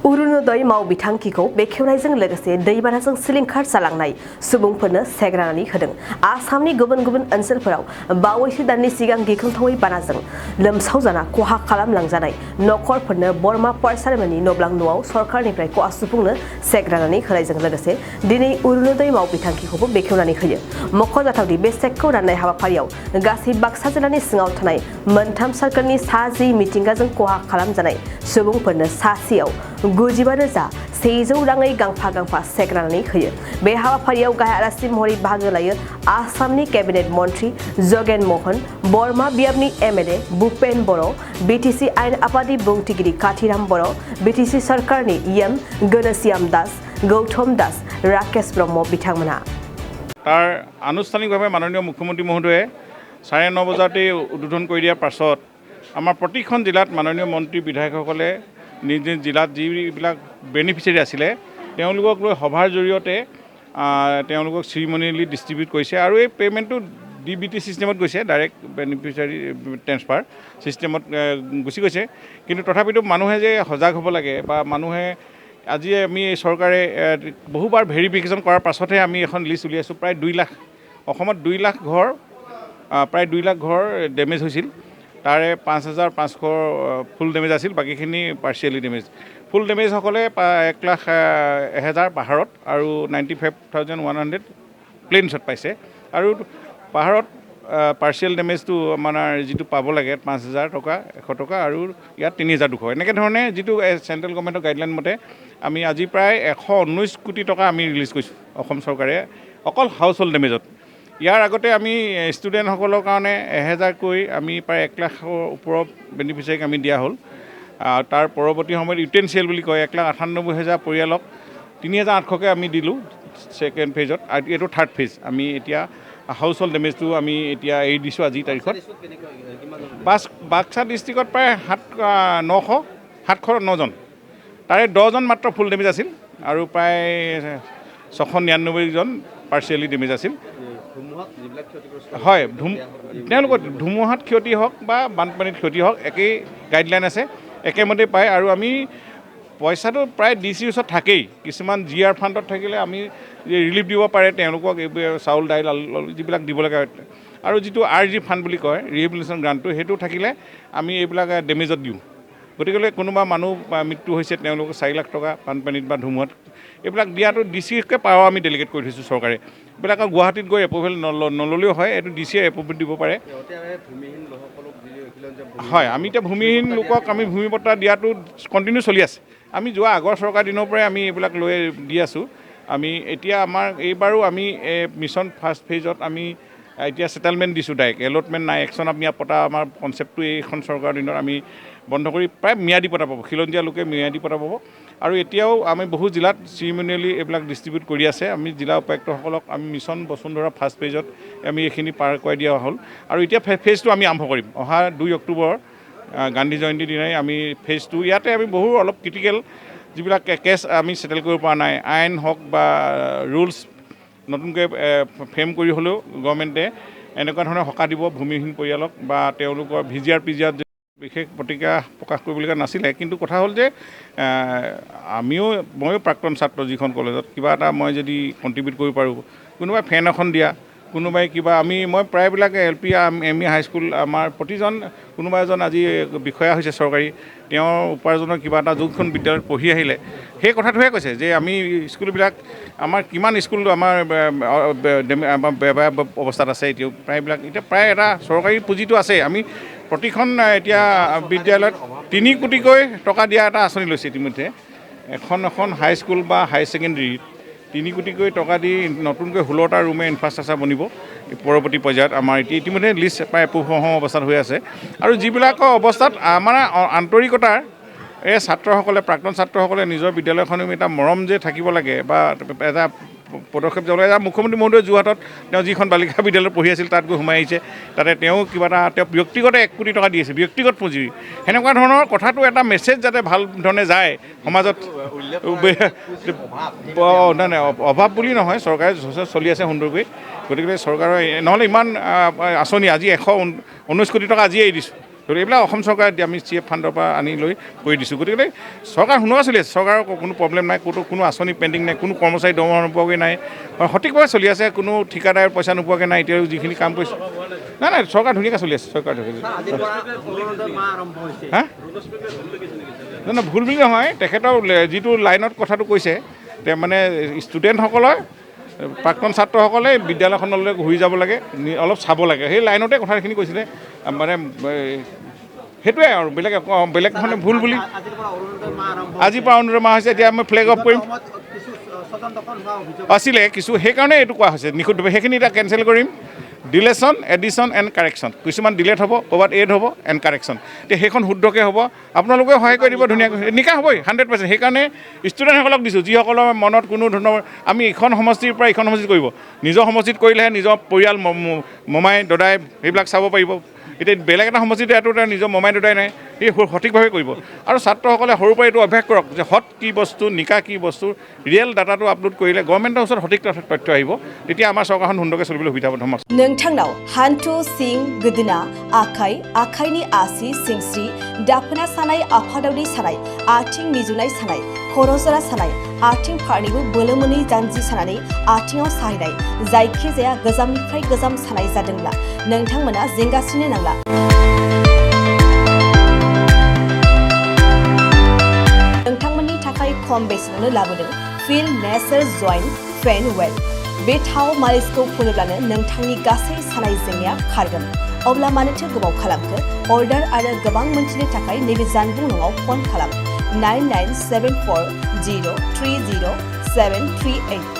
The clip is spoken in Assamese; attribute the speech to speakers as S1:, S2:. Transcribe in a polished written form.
S1: अरुणोदय मावबिथांखिखौ बेखेवनायजों लोगोसे दैबानाजों सिलिंखार जालांनाय सुबुंफोरनो सेग्रानानै होदों। आसामनि गुबुन गुबुन ओनसोलफोराव बावैसो दाननि सिगां गिख्रंथावै बानाजों लोमसावजाना खहा खालामलांजानाय नखरफोरनो बरमा फरायसालिमानि नब्लां न'आव सरकारनिफ्राय खहा सुफुंनो सेग्रानानै होनायजों लोगोसे दिनै अरुणोदय मावबिथांखिखौबो बेखेवनानै होयो। मख'जाथावदि बे चेकखौ राननाय हाबाफारियाव गासै बाक्सा जिल्लानि सिङाव थानाय मोनथाम सार्कलनि सा 10 मिथिंगाजों खहा खालामजानाय सुबुंफोरनो सासेयाव 95,100 राङै गांफा चेक राननानै होयो। बे हाबाफारियाव गाहाय आलासि महरै बाहागो लायो आसामनि केबिनेट मन्त्रि जगेन मोहन बरमा बियाबनि एमएलए भुपेन बर', बिटिसि आयेन आफादनि बुंथिगिरि काथिराम बर', बिटिसि सरकारनि इएम गणेशियाम दास, गौतम दास, राकेश ब्रह्म बिथांमोनहा।
S2: তাৰ আনুষ্ঠানিকভাৱে মাননীয় মুখ্যমন্ত্ৰী মহোদয়ে 9:30 বজাতেই উদ্বোধন কৰি দিয়াৰ পাছত আমাৰ প্ৰতিখন জিলাত মাননীয় মন্ত্ৰী বিধায়কসকলে নিজ নিজ জিলাত যিবিলাক বেনিফিচিয়াৰী আছিলে তেওঁলোকক লৈ সভাৰ জৰিয়তে তেওঁলোকক চিৰিমনিয়েলি ডিষ্ট্ৰিবিউট কৰিছে আৰু এই পে'মেণ্টটো ডিবিটি ছিষ্টেমত গৈছে, ডাইৰেক্ট বেনিফিচিয়াৰী ট্ৰেন্সফাৰ ছিষ্টেমত গুচি গৈছে। কিন্তু তথাপিতো মানুহে যে সজাগ হ'ব লাগে বা মানুহে আজি আমি চৰকাৰে বহুবাৰ ভেৰিফিকেশ্যন কৰাৰ পাছতহে আমি এখন লিষ্ট উলিয়াইছোঁ। প্ৰায় 2 লাখ অসমত 2 লাখ ঘৰ প্ৰায় 2 লাখ ঘৰ ডেমেজ হৈছিল। তাৰে 5,500 ফুল ডেমেজ আছিল, বাকীখিনি পাৰ্চিয়েলি ডেমেজ। ফুল ডেমেজসকলে 1,01,000 পাহাৰত আৰু 95,100 প্লেইনছত পাইছে। আৰু পাহাৰত পাৰ্চিয়েল ডেমেজটো মানে যিটো পাব লাগে 5,000 টকা 100 টকা আৰু ইয়াত 3,200। এনেকৈ ধৰণে যিটো চেণ্ট্ৰেল গভৰ্ণমেণ্টৰ গাইডলাইন মতে আমি আজি প্ৰায় 119 কোটি টকা আমি ৰিলিজ কৰিছোঁ অসম চৰকাৰে অকল হাউচ হোল্ড ডেমেজত। ইয়াৰ আগতে আমি ষ্টুডেণ্টসকলৰ কাৰণে 1,000কৈ আমি প্ৰায় 1 লাখৰ ওপৰত বেনিফিচিয়াৰীক আমি দিয়া হ'ল। তাৰ পৰৱৰ্তী সময়ত ইউটেনচিয়েল বুলি কয় 1,98,000 পৰিয়ালক 3,800কৈ আমি দিলোঁ ছেকেণ্ড ফেজত। আৰু এইটো থাৰ্ড ফেজ। আমি এতিয়া হাউচ হোল্ড ডেমেজটো আমি এতিয়া এৰি দিছোঁ আজিৰ তাৰিখত। বাক্সা ডিষ্ট্ৰিক্টত প্ৰায় 709জন, তাৰে 10জন মাত্ৰ ফুল ডেমেজ আছিল আৰু প্ৰায় 699জন পাৰ্চিয়েলি ডেমেজ আছিল। হয়, তেওঁলোকৰ ধুমুহাত ক্ষতি হওক বা বানপানীত ক্ষতি হওক একেই গাইডলাইন আছে, একেমতেই পায়। আৰু আমি পইচাটো প্ৰায় ডিচিৰ ওচৰত থাকেই। কিছুমান জিআৰ ফাণ্ডত থাকিলে আমি ৰিলিফ দিব পাৰে তেওঁলোকক, এইবোৰ চাউল দাইল যিবিলাক দিব লাগে। আৰু যিটো RG ফাণ্ড বুলি কয় ৰিহেবিলিটেশ্যন গ্ৰাণ্টটো, সেইটো থাকিলে আমি এইবিলাক ডেমেজত দিওঁ। গতিকে কোনোবা মানুহ মৃত্যু হৈছে তেওঁলোকক 4 লাখ টকা বানপানীত বা ধুমুহাত এইবিলাক দিয়াটো ডিচিকে পাৱাৰ আমি ডেলিগেট কৰি থৈছোঁ চৰকাৰে। এইবিলাক গুৱাহাটীত গৈ এপ্ৰুভেল নল'লেও হয়, এইটো ডিচিয়ে এপ্ৰুভ দিব পাৰে। হয়, আমি এতিয়া ভূমিহীন লোকক আমি ভূমি পট্টা দিয়াটো কণ্টিনিউ চলি আছে। আমি যোৱা আগৰ চৰকাৰ দিনৰ পৰাই আমি এইবিলাক লৈ দি আছোঁ। আমি এতিয়া আমাৰ এইবাৰো আমি মিছন ফাৰ্ষ্ট ফেজত আমি এতিয়া ছেটেলমেণ্ট দিছোঁ, ডাইৰেক্ট এলটমেণ্ট নাই। একশ্যন আমি পতা আমাৰ কনচেপ্টটো এইখন চৰকাৰৰ দিনত আমি বন্ধ কৰি প্ৰায় ম্যাদী পতা পাব, খিলঞ্জীয়া লোকে ম্যাদী পতা পাব। আৰু এতিয়াও আমি বহু জিলাত চিৰিমনিয়েলি এইবিলাক ডিষ্ট্ৰিবিউট কৰি আছে। আমি জিলা উপায়ুক্তসকলক আমি মিছন বসুন্ধৰা ফাৰ্ষ্ট ফেজত আমি এইখিনি পাৰ কৰাই দিয়া হ'ল। আৰু এতিয়া ফেজটো আমি আৰম্ভ কৰিম অহা 2 অক্টোবৰ গান্ধী জয়ন্তীৰ দিনাই আমি ফেজটো। ইয়াতে আমি বহু অলপ ক্ৰিটিকেল যিবিলাক কেছ আমি ছেটেল কৰিব পৰা নাই, আইন হওক বা ৰুলছ নতুনকৈ ফ্ৰেম কৰি হ'লেও গভৰ্ণমেণ্টে এনেকুৱা ধৰণৰ সকাহ দিব ভূমিহীন পৰিয়ালক বা তেওঁলোকৰ ভিজিআৰ পিজিআৰ বিশেষ প্ৰতিক্ৰিয়া প্ৰকাশ কৰিবলগীয়া নাছিলে। কিন্তু কথা হ'ল যে ময়ো প্ৰাক্তন ছাত্ৰ যিখন কলেজত, কিবা এটা মই যদি কণ্ট্ৰিবিউট কৰিব পাৰোঁ, কোনোবাই ফেন এখন দিয়া, কোনোবাই কিবা মই প্ৰায়বিলাক LP ME হাইস্কুল আমাৰ প্ৰতিজন কোনোবা এজন আজি বিষয়া হৈছে চৰকাৰী, তেওঁৰ উপাৰ্জনৰ কিবা এটা যোনখন বিদ্যালয়ত পঢ়ি আহিলে সেই কথাটোহে কৈছে যে আমি স্কুলবিলাক আমাৰ কিমান স্কুল আমাৰ বেয়া অৱস্থাত আছে। এতিয়াও প্ৰায়বিলাক এতিয়া প্ৰায় এটা চৰকাৰী পুঁজিটো আছে। আমি প্ৰতিখন এতিয়া বিদ্যালয়ত 3 কোটিকৈ টকা দিয়া এটা আঁচনি লৈছে ইতিমধ্যে। এখন হাইস্কুল বা হাই ছেকেণ্ডেৰীত 3 কোটিকৈ টকা দি নতুনকৈ 16টা ৰুমে ইনফ্ৰাষ্ট্ৰাকচাৰ বনিব পৰৱৰ্তী পৰ্যায়ত। আমাৰ ইতিমধ্যে লিষ্ট প্ৰায় এপ্ৰুভ অৱস্থাত হৈ আছে। আৰু যিবিলাকৰ অৱস্থাত আমাৰ আন্তৰিকতাৰ এই ছাত্ৰসকলে, প্ৰাক্তন ছাত্ৰসকলে নিজৰ বিদ্যালয়খনো এটা মৰম যে থাকিব লাগে বা এটা পদক্ষেপ যাব লাগে। মুখ্যমন্ত্ৰী মহোদয় যোৰহাটত তেওঁ যিখন বালিকা বিদ্যালয়ত পঢ়ি আছিল তাত গৈ সোমাই আহিছে। তাতে তেওঁ কিবা এটা তেওঁ ব্যক্তিগত 1 কোটি টকা দি আছে, ব্যক্তিগত পুঁজি। সেনেকুৱা ধৰণৰ কথাটো এটা মেছেজ যাতে ভাল ধৰণে যায় সমাজত। নাই অভাৱ বুলি নহয়, চৰকাৰে যথেষ্ট চলি আছে সুন্দৰকৈ। গতিকে চৰকাৰৰ নহ'লে ইমান আঁচনি আজি 119 কোটি টকা আজিয়ে এৰি দিছোঁ। গতিকে এইবিলাক অসম চৰকাৰে আমি CF ফাণ্ডৰ পৰা আনি লৈ কৰি দিছোঁ গতিকে চৰকাৰ শুনোৱা চলি আছে চৰকাৰৰ কোনো প্ৰব্লেম নাই কোনো আঁচনি পেণ্ডিং নাই কোনো কৰ্মচাৰী দৰমহা নোপোৱাকৈ নাই সঠিকভাৱে চলি আছে কোনো ঠিকাদাৰ পইচা নোপোৱাকৈ নাই এতিয়াও যিখিনি কাম কৰিছে নাই চৰকাৰ ধুনীয়াকৈ চলি আছে চৰকাৰ হা নাই ভুল বুলি নহয় তেখেতৰ যিটো লাইনত কথাটো কৈছে মানে ষ্টুডেণ্টসকলৰ প্ৰাক্তন ছাত্ৰসকলে বিদ্যালয়খনলৈ ঘূৰি যাব লাগে অলপ চাব লাগে সেই লাইনতে কথাখিনি কৈছিলে মানে সেইটোৱে আৰু বেলেগ ধৰণে ভুল বুলি আজিৰ পৰা অৰুণোদয় মাহ হৈছে এতিয়া আমি ফ্লেগ অফ কৰিম আছিলে কিছু সেইকাৰণে এইটো কোৱা হৈছে নিখুঁটভাৱে সেইখিনি এতিয়া কেঞ্চেল কৰিম ডিলেশ্যন এডিশ্যন এণ্ড কাৰেকশ্যন কিছুমান ডিলেট হ'ব ক'ৰবাত এড হ'ব এণ্ড কাৰেকশ্যন এতিয়া সেইখন শুদ্ধকৈ হ'ব আপোনালোকেও সহায় কৰি দিব ধুনীয়াকৈ নিকা হ'বই 100% সেইকাৰণে ষ্টুডেণ্টসকলক দিছোঁ যিসকলৰ মনত কোনো ধৰণৰ আমি ইখন সমষ্টিৰ পৰা ইখন সমষ্টিত কৰিব নিজৰ সমষ্টিত কৰিলেহে নিজৰ পৰিয়াল মমাই দদাই সেইবিলাক চাব পাৰিব এতিয়া বেলেগ এটা সমষ্টিতে এইটো নিজৰ মমাই দদাই নাই সেই সঠিকভাৱে কৰিব আৰু ছাত্ৰসকলে সৰুৰ পৰা এইটো অভ্যাস কৰক যে হট কি বস্তু নিকা কি বস্তু ৰিয়েল ডাটাটো আপলোড কৰিলে গভৰ্ণমেণ্টৰ ওচৰত সঠিক তথ্য আহিব তেতিয়া আমাৰ চৰকাৰখন সুন্দৰকৈ চলিবলৈ সুবিধা হ'ব
S1: नोंथांनाव हान्थु सिं गोदोना आखाइ आखाइनि आसि सिंस्रि दाफोना सानाय आफादावनि सानाय आथिं मिजुनाय सानाय खर' जरा सानाय आथिं फारनैबो बोलो मोनै जानजि सानानै आथिङाव साहैनाय जायखिजाया गोजामनिफ्राय गोजाम सानाय जादोंब्ला नोंथांमोना जिंगासिनो नांला नोंथांमोननि थाखाय खम बेसेनावनो लाबोदों फिल नेचार जइन्ट फेन वेल बे थाव मालिसखौ फुनोब्लानो नोंथांनि गासै सानाय जेंनाया खारगोन अब्ला मानोथो गोबाव खालामखो अर्डार आरो गोबां मोनथिनो थाखाय नैबे जानबुं नङाव फन खालाम 9974030738